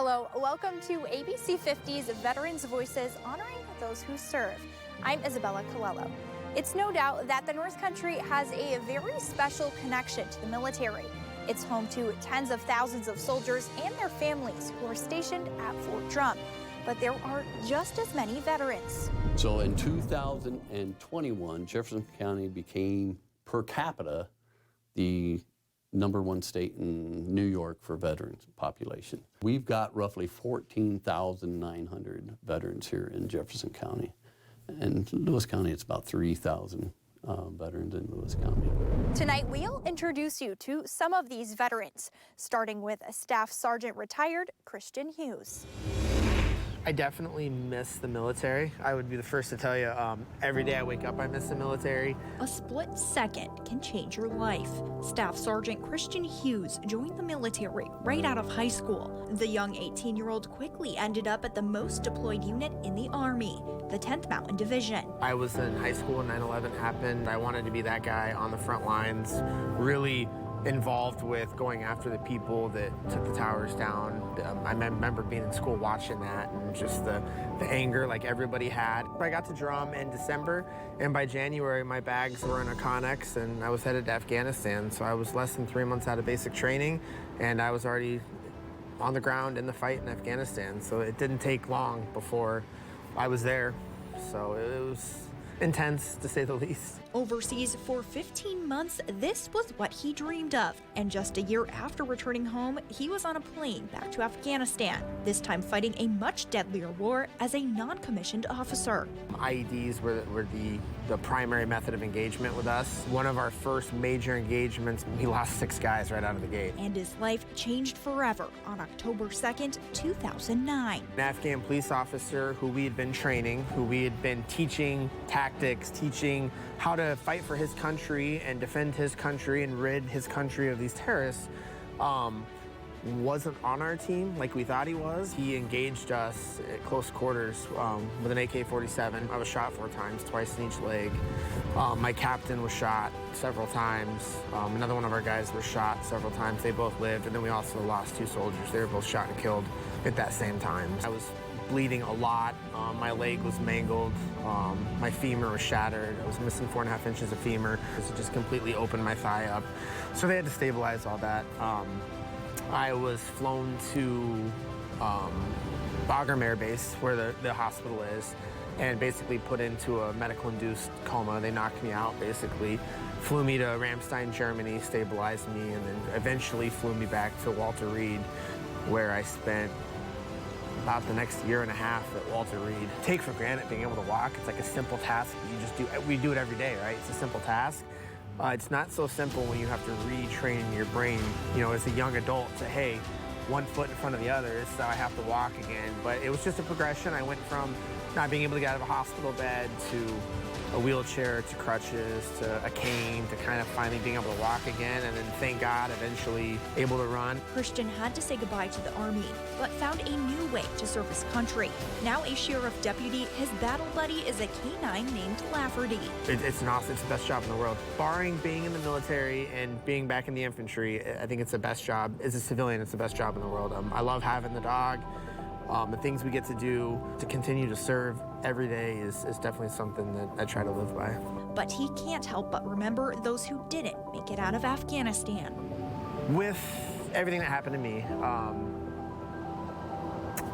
Hello, welcome to ABC 50's Veterans Voices, honoring those who serve. I'm Isabella Colello. It's no doubt that the North Country has a very special connection to the military. It's home to tens of thousands of soldiers and their families who are stationed at Fort Drum. But there are just as many veterans. So in 2021, Jefferson County became, per capita, the #1 state in New York for veterans population. We've got roughly 14,900 veterans here in Jefferson County. And Lewis County, it's about 3,000 veterans in Lewis County. Tonight, we'll introduce you to some of these veterans, starting with Staff Sergeant retired Christian Hughes. I definitely miss the military. I would be the first to tell you, every day I wake up, I miss the military. A split second can change your life. Staff Sergeant Christian Hughes joined the military right out of high school. The young 18-year-old quickly ended up at the most deployed unit in the Army, the 10th Mountain Division. I was in high school when 9/11 happened. I wanted to be that guy on the front lines, really involved with going after the people that took the towers down. I remember being in school watching that and just the anger like everybody had. I got to Drum in December, and by January my bags were in a Connex and I was headed to Afghanistan. So I was less than 3 months out of basic training and I was already on the ground in the fight in Afghanistan. So it didn't take long before I was there. So it was intense, to say the least. Overseas for 15 months, this was what he dreamed of. And just a year after returning home, he was on a plane back to Afghanistan, this time fighting a much deadlier war as a non-commissioned officer. IEDs were the primary method of engagement with us. One of our first major engagements, we lost 6 guys right out of the gate. And his life changed forever on October 2nd, 2009. An Afghan police officer who we had been training, who we had been teaching tactics, teaching how to fight for his country and defend his country and rid his country of these terrorists, wasn't on our team like we thought he was. He engaged us at close quarters with an AK-47. I was shot 4 times, twice in each leg. My captain was shot several times. Another one of our guys was shot several times. They both lived, and then we also lost 2 soldiers. They were both shot and killed at that same time. I was bleeding a lot. My leg was mangled. My femur was shattered. I was missing 4.5 inches of femur. It just completely opened my thigh up. So they had to stabilize all that. I was flown to Bagram Air Base, where the hospital is, and basically put into a medical-induced coma. They knocked me out, basically. Flew me to Ramstein, Germany, stabilized me, and then eventually flew me back to Walter Reed, where I spent about the next year and a half at Walter Reed. Take for granted being able to walk. It's like a simple task. You just do. We do it every day, right? It's a simple task. It's not so simple when you have to retrain your brain, you know, as a young adult to, hey, 1 foot in front of the other, so I have to walk again. But it was just a progression. I went from not being able to get out of a hospital bed to a wheelchair to crutches to a cane to kind of finally being able to walk again, and then thank God eventually able to run. Christian had to say goodbye to the Army, but found a new way to serve his country. Now a sheriff deputy, his battle buddy is a canine named Lafferty. It's an awesome, it's the best job in the world. Barring being in the military and being back in the infantry, I think it's the best job. As a civilian, it's the best job in the world. I love having the dog. The things we get to do to continue to serve every day is definitely something that I try to live by. But he can't help but remember those who didn't make it out of Afghanistan. With everything that happened to me,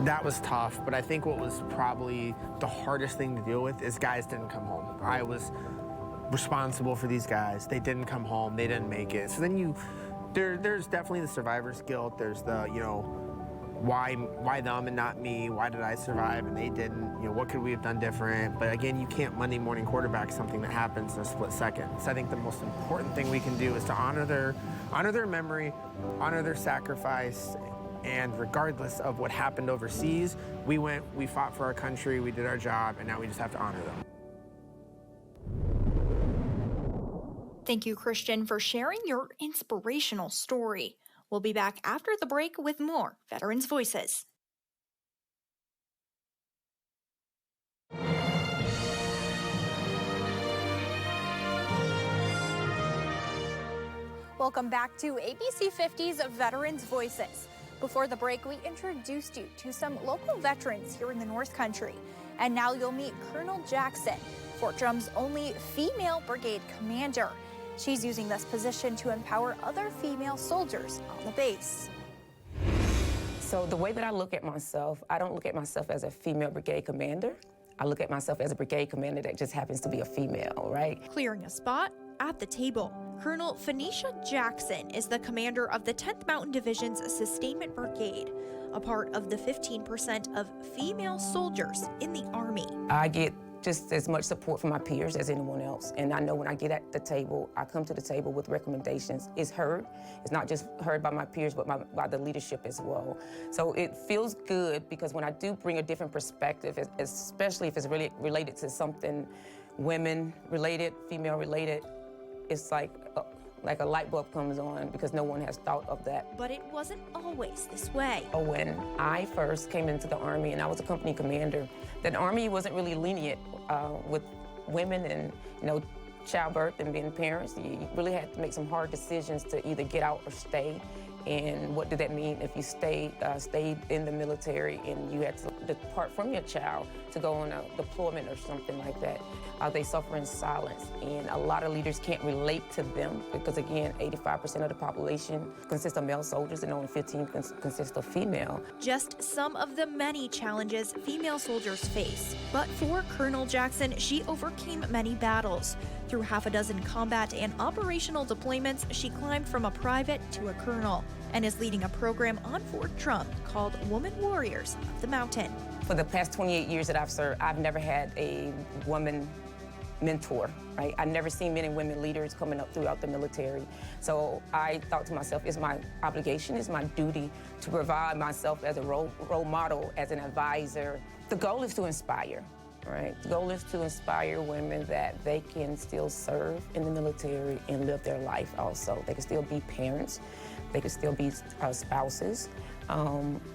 that was tough, but I think what was probably the hardest thing to deal with is guys didn't come home. I was responsible for these guys. They didn't come home, they didn't make it. So then there's definitely the survivor's guilt. There's the, you know, why them and not me? Why did I survive and they didn't? You know, what could we have done different? But again, you can't Monday morning quarterback something that happens in a split second. So I think the most important thing we can do is to honor their memory, honor their sacrifice, and regardless of what happened overseas, we fought for our country, we did our job, and now we just have to honor them. Thank you, Christian, for sharing your inspirational story. We'll be back after the break with more Veterans Voices. Welcome back to ABC 50's Veterans Voices. Before the break, we introduced you to some local veterans here in the North Country. And now you'll meet Colonel Jackson, Fort Drum's only female brigade commander. She's using this position to empower other female soldiers on the base. So the way that I look at myself, I don't look at myself as a female brigade commander. I look at myself as a brigade commander that just happens to be a female, right? Clearing a spot at the table, Colonel Phoenicia Jackson is the commander of the 10th Mountain Division's Sustainment Brigade, a part of the 15% of female soldiers in the Army. I get just as much support from my peers as anyone else. And I know when I get at the table, I come to the table with recommendations. It's heard. It's not just heard by my peers, but by the leadership as well. So it feels good because when I do bring a different perspective, especially if it's really related to something women-related, female-related, it's like a light bulb comes on because no one has thought of that. But it wasn't always this way. When I first came into the Army and I was a company commander, the Army wasn't really lenient with women and, childbirth and being parents. You really had to make some hard decisions to either get out or stay. And what did that mean if you stayed in the military and you had to depart from your child to go on a deployment or something like that? They suffer in silence, and a lot of leaders can't relate to them because, again, 85% of the population consists of male soldiers and only 15% consists of female. Just some of the many challenges female soldiers face. But for Colonel Jackson, she overcame many battles. Through half a dozen combat and operational deployments, she climbed from a private to a colonel and is leading a program on Fort Drum called Woman Warriors of the Mountain. For the past 28 years that I've served, I've never had a woman mentor, right? I've never seen men and women leaders coming up throughout the military. So I thought to myself, it's my obligation, it's my duty to provide myself as a role model, as an advisor. The goal is to inspire, right? The goal is to inspire women that they can still serve in the military and live their life also. They can still be parents, they can still be spouses,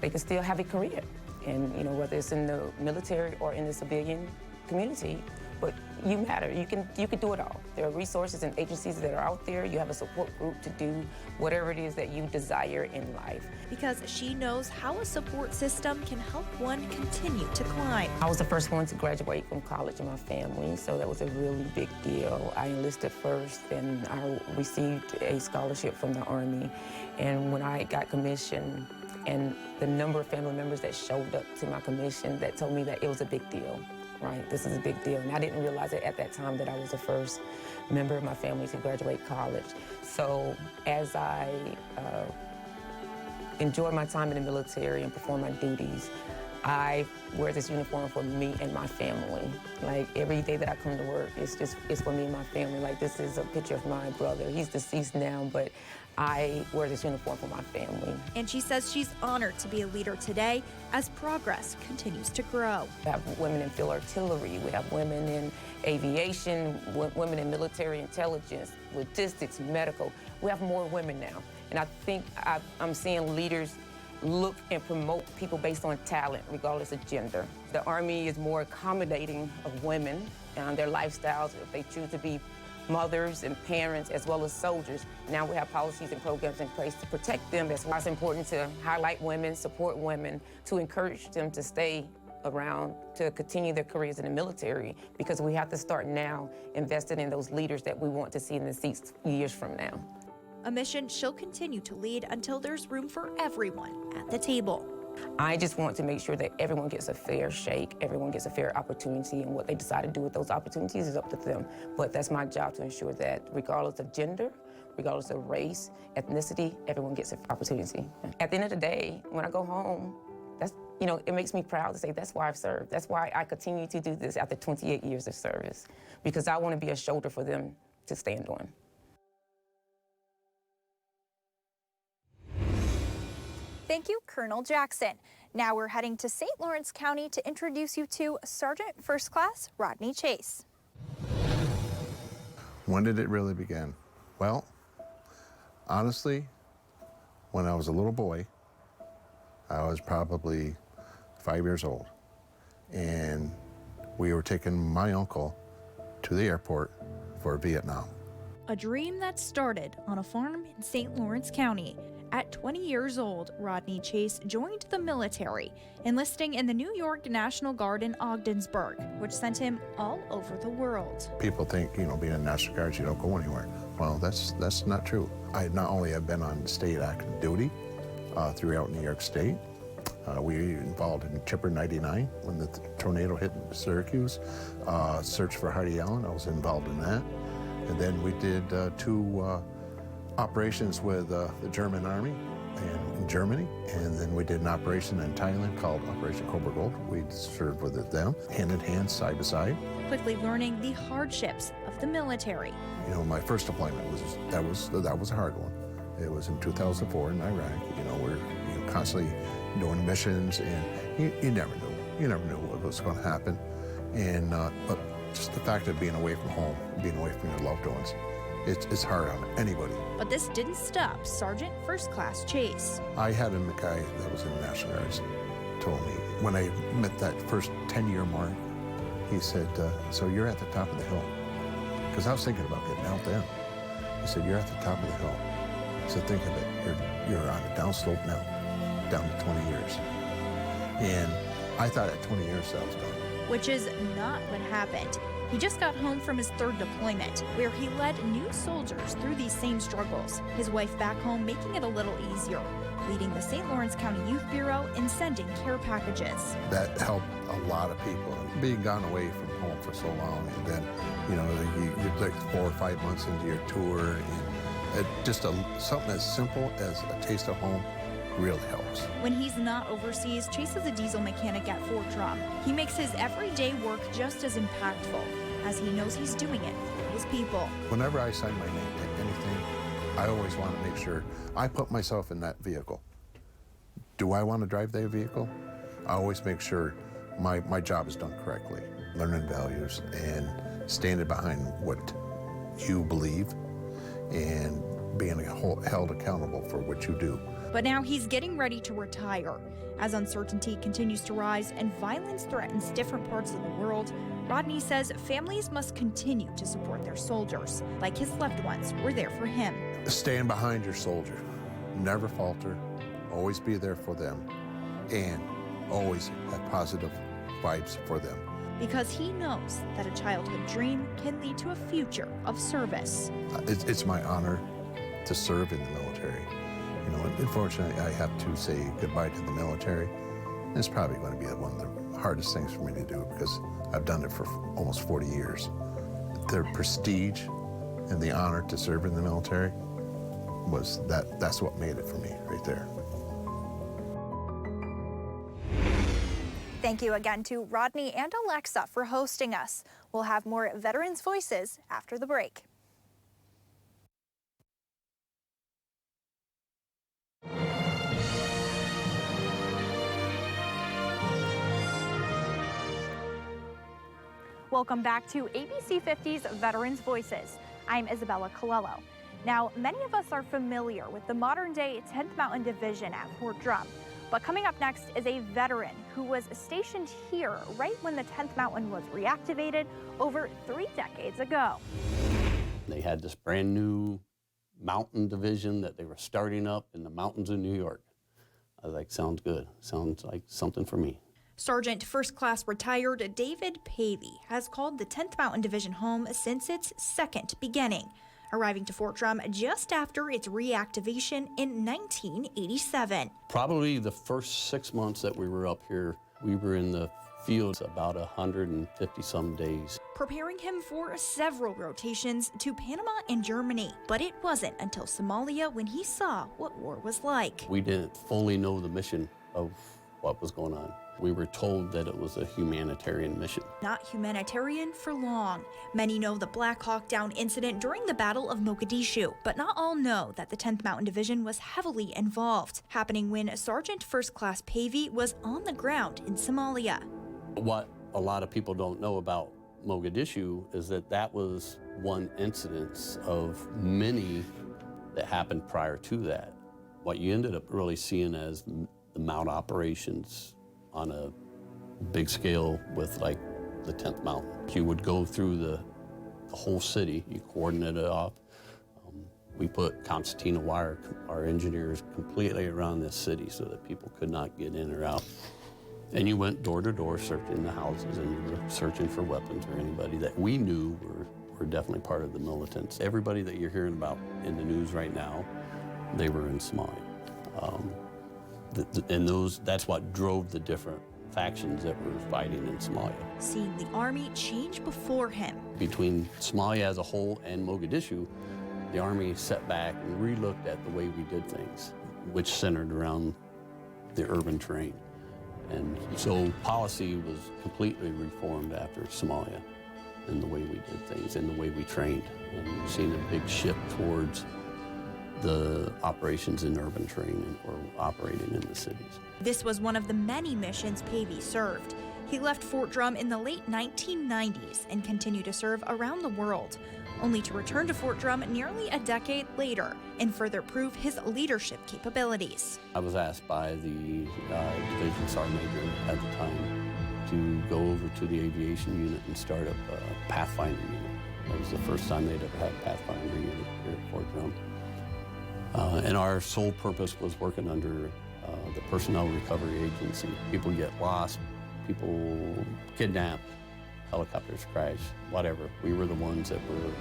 they can still have a career. And whether it's in the military or in the civilian community, but you matter. You can do it all. There are resources and agencies that are out there. You have a support group to do whatever it is that you desire in life. Because she knows how a support system can help one continue to climb. I was the first one to graduate from college in my family, so that was a really big deal. I enlisted first, and I received a scholarship from the Army. And when I got commissioned, and the number of family members that showed up to my commission, that told me that it was a big deal. Right, this is a big deal. And I didn't realize it at that time that I was the first member of my family to graduate college. So as I enjoy my time in the military and perform my duties, I wear this uniform for me and my family. Like every day that I come to work, it's for me and my family. Like this is a picture of my brother. He's deceased now, but I wear this uniform for my family. And she says she's honored to be a leader today as progress continues to grow. We have women in field artillery, we have women in aviation, women in military intelligence, logistics, medical. We have more women now. And I think I'm seeing leaders look and promote people based on talent, regardless of gender. The Army is more accommodating of women and their lifestyles if they choose to be mothers and parents as well as soldiers. Now we have policies and programs in place to protect them. That's why it's important to highlight women, support women, to encourage them to stay around, to continue their careers in the military, because we have to start now investing in those leaders that we want to see in the seats years from now. A mission she'll continue to lead until there's room for everyone at the table. I just want to make sure that everyone gets a fair shake, everyone gets a fair opportunity, and what they decide to do with those opportunities is up to them. But that's my job to ensure that regardless of gender, regardless of race, ethnicity, everyone gets an opportunity. At the end of the day, when I go home, that's, it makes me proud to say that's why I've served. That's why I continue to do this after 28 years of service, because I want to be a shoulder for them to stand on. Thank you, Colonel Jackson. Now we're heading to St. Lawrence County to introduce you to Sergeant First Class Rodney Chase. When did it really begin? Well, honestly, when I was a little boy, I was probably 5 years old, and we were taking my uncle to the airport for Vietnam. A dream that started on a farm in St. Lawrence County. At 20 years old, Rodney Chase joined the military, enlisting in the New York National Guard in Ogdensburg, which sent him all over the world. People think, being in the National Guard, you don't go anywhere. Well, that's not true. I not only have been on state active duty throughout New York State, we were involved in Chipper 99 when the tornado hit Syracuse. Search for Hardy Allen, I was involved in that. And then we did 2 operations with the German Army in Germany. And then we did an operation in Thailand called Operation Cobra Gold. We served with them, hand in hand, side by side. Quickly learning the hardships of the military. My first deployment was a hard one. It was in 2004 in Iraq. We're constantly doing missions, and you never knew what was going to happen. And but just the fact of being away from home, being away from your loved ones, it's hard on anybody. But this didn't stop Sergeant First Class Chase. I had a guy that was in the National Guards told me when I met that first 10-year mark, he said, "So you're at the top of the hill," because I was thinking about getting out then. He said, "You're at the top of the hill." So think of it, you're on a downslope now, down to 20 years. And I thought at 20 years that was done. Which is not what happened. He just got home from his 3rd deployment, where he led new soldiers through these same struggles, his wife back home making it a little easier, leading the St. Lawrence County Youth Bureau and sending care packages. That helped a lot of people. Being gone away from home for so long, and then, you're like 4 or 5 months into your tour, and just something as simple as a taste of home really helps. When he's not overseas, Chase is a diesel mechanic at Fort Drum. He makes his everyday work just as impactful, as he knows he's doing it for his people. Whenever I sign my name to anything, I always want to make sure I put myself in that vehicle. Do I want to drive that vehicle? I always make sure my job is done correctly. Learning values and standing behind what you believe and being held accountable for what you do. But now he's getting ready to retire. As uncertainty continues to rise and violence threatens different parts of the world, Rodney says families must continue to support their soldiers, like his loved ones were there for him. Stand behind your soldier. Never falter. Always be there for them. And always have positive vibes for them. Because he knows that a childhood dream can lead to a future of service. It's my honor to serve in the military. Unfortunately, I have to say goodbye to the military. It's probably going to be one of the hardest things for me to do because I've done it for almost 40 years. The prestige and the honor to serve in the military that's what made it for me right there. Thank you again to Rodney and Alexa for hosting us. We'll have more Veterans Voices after the break. Welcome back to ABC 50's Veterans Voices. I'm Isabella Colello. Now, many of us are familiar with the modern-day 10th Mountain Division at Fort Drum. But coming up next is a veteran who was stationed here right when the 10th Mountain was reactivated over 3 decades ago. They had this brand new mountain division that they were starting up in the mountains of New York. I was like, sounds good. Sounds like something for me. Sergeant First Class retired David Paley has called the 10th Mountain Division home since its 2nd beginning, arriving to Fort Drum just after its reactivation in 1987. Probably the first 6 months that we were up here, we were in the fields about 150-some days. Preparing him for several rotations to Panama and Germany. But it wasn't until Somalia when he saw what war was like. We didn't fully know the mission of what was going on. We were told that it was a humanitarian mission. Not humanitarian for long. Many know the Black Hawk Down incident during the Battle of Mogadishu, but not all know that the 10th Mountain Division was heavily involved, happening when Sergeant First Class Pavey was on the ground in Somalia. What a lot of people don't know about Mogadishu is that that was one incidence of many that happened prior to that. What you ended up really seeing as the mount operations on a big scale with like the 10th Mountain. You would go through the whole city, you coordinate it off. We put concertina wire, our engineers, completely around this city so that people could not get in or out. And you went door to door searching the houses, and you were searching for weapons or anybody that we knew were definitely part of the militants. Everybody that you're hearing about in the news right now, they were in Somalia. That's what drove the different factions that were fighting in Somalia. Seeing the army change before him. Between Somalia as a whole and Mogadishu, the army sat back and re-looked at the way we did things, which centered around the urban terrain. And so policy was completely reformed after Somalia in the way we did things, in the way we trained. And we've seen a big shift towards the operations in urban terrain or operating in the cities. This was one of the many missions Pavey served. He left Fort Drum in the late 1990s and continued to serve around the world, only to return to Fort Drum nearly a decade later and further prove his leadership capabilities. I was asked by the Division Sergeant Major at the time to go over to the aviation unit and start up a Pathfinder unit. That was the first time they'd ever had a Pathfinder unit here at Fort Drum. And our sole purpose was working under the Personnel Recovery Agency. People get lost, people kidnapped, helicopters crash, whatever. We were the ones that were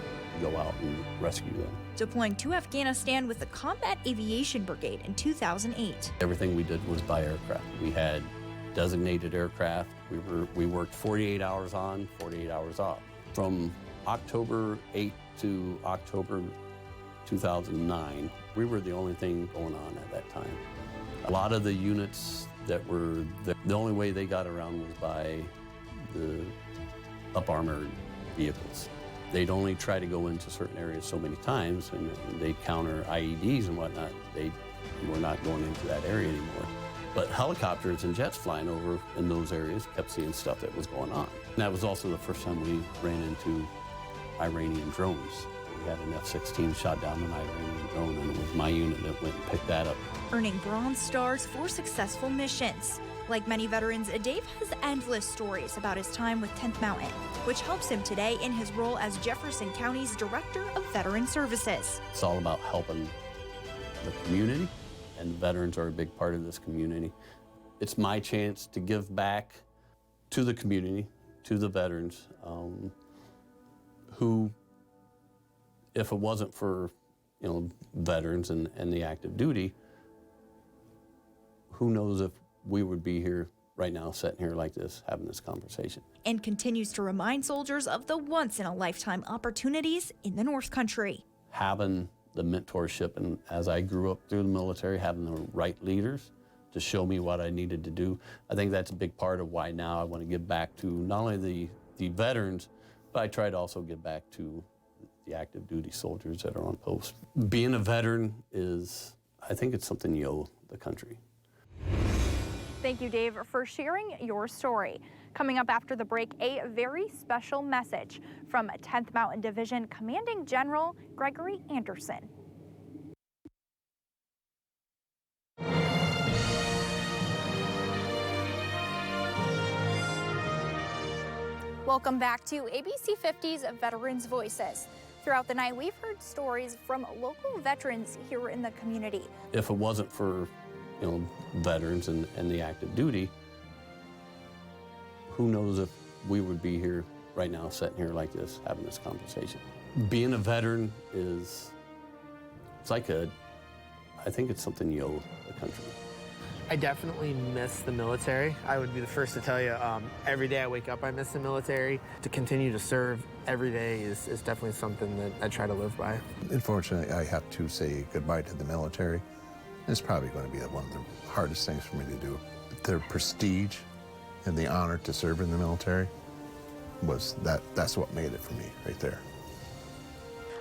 go out and rescue them. Deploying to Afghanistan with the Combat Aviation Brigade in 2008. Everything we did was by aircraft. We had designated aircraft. We worked 48 hours on, 48 hours off. From October 8 to October 2009, we were the only thing going on at that time. A lot of the units that were, the only way they got around was by the up-armored vehicles. They'd only try to go into certain areas so many times, and they counter IEDs and whatnot. They were not going into that area anymore. But helicopters and jets flying over in those areas kept seeing stuff that was going on. And that was also the first time we ran into Iranian drones. We had an F-16 shot down an Iranian drone, and it was my unit that went and picked that up. Earning Bronze Stars for successful missions. Like many veterans, Dave has endless stories about his time with 10th Mountain, which helps him today in his role as Jefferson County's Director of Veteran Services. It's all about helping the community, and veterans are a big part of this community. It's my chance to give back to the community, to the veterans, who, if it wasn't for veterans and the active duty, who knows if we would be here right now, sitting here like this, having this conversation. And continues to remind soldiers of the once-in-a-lifetime opportunities in the North Country. Having the mentorship, and as I grew up through the military, having the right leaders to show me what I needed to do, I think that's a big part of why now I want to give back to not only the veterans, but I try to also give back to the active duty soldiers that are on post. Being a veteran is, I think it's something you owe the country. Thank you, Dave, for sharing your story. Coming up after the break, a very special message from 10th Mountain Division Commanding General Gregory Anderson. Welcome back to ABC 50's Veterans Voices. Throughout the night, we've heard stories from local veterans here in the community. If it wasn't for veterans and the active duty, who knows if we would be here right now, sitting here like this, having this conversation. Being a veteran is, it's like I think it's something you owe the country. I definitely miss the military. I would be the first to tell you, every day I wake up, I miss the military. To continue to serve every day is definitely something that I try to live by. Unfortunately, I have to say goodbye to the military. It's probably going to be one of the hardest things for me to do. The prestige and the honor to serve in the military that's what made it for me right there.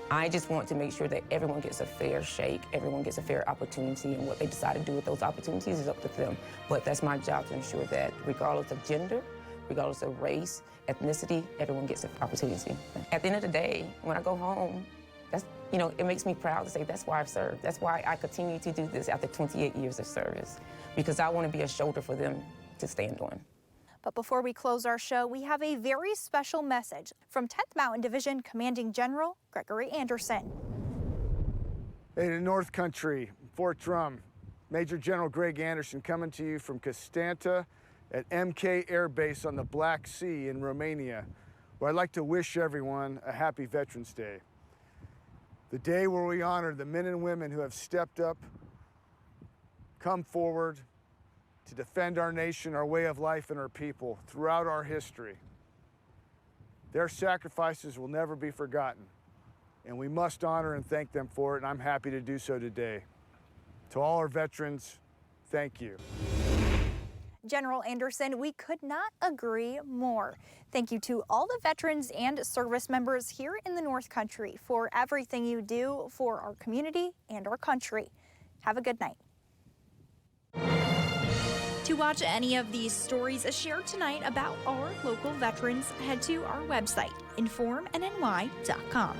I just want to make sure that everyone gets a fair shake, everyone gets a fair opportunity, and what they decide to do with those opportunities is up to them. But that's my job to ensure that regardless of gender, regardless of race, ethnicity, everyone gets an opportunity. At the end of the day, when I go home, that's, it makes me proud to say that's why I've served. That's why I continue to do this after 28 years of service, because I want to be a shoulder for them to stand on. But before we close our show, we have a very special message from 10th Mountain Division Commanding General Gregory Anderson. Hey, to North Country, Fort Drum, Major General Greg Anderson coming to you from Constanta at MK Air Base on the Black Sea in Romania, where I'd like to wish everyone a happy Veterans Day. The day where we honor the men and women who have stepped up, come forward to defend our nation, our way of life, and our people throughout our history. Their sacrifices will never be forgotten, and we must honor and thank them for it, and I'm happy to do so today. To all our veterans, thank you. General Anderson, we could not agree more. Thank you to all the veterans and service members here in the North Country for everything you do for our community and our country. Have a good night. To watch any of these stories shared tonight about our local veterans, head to our website, informnny.com.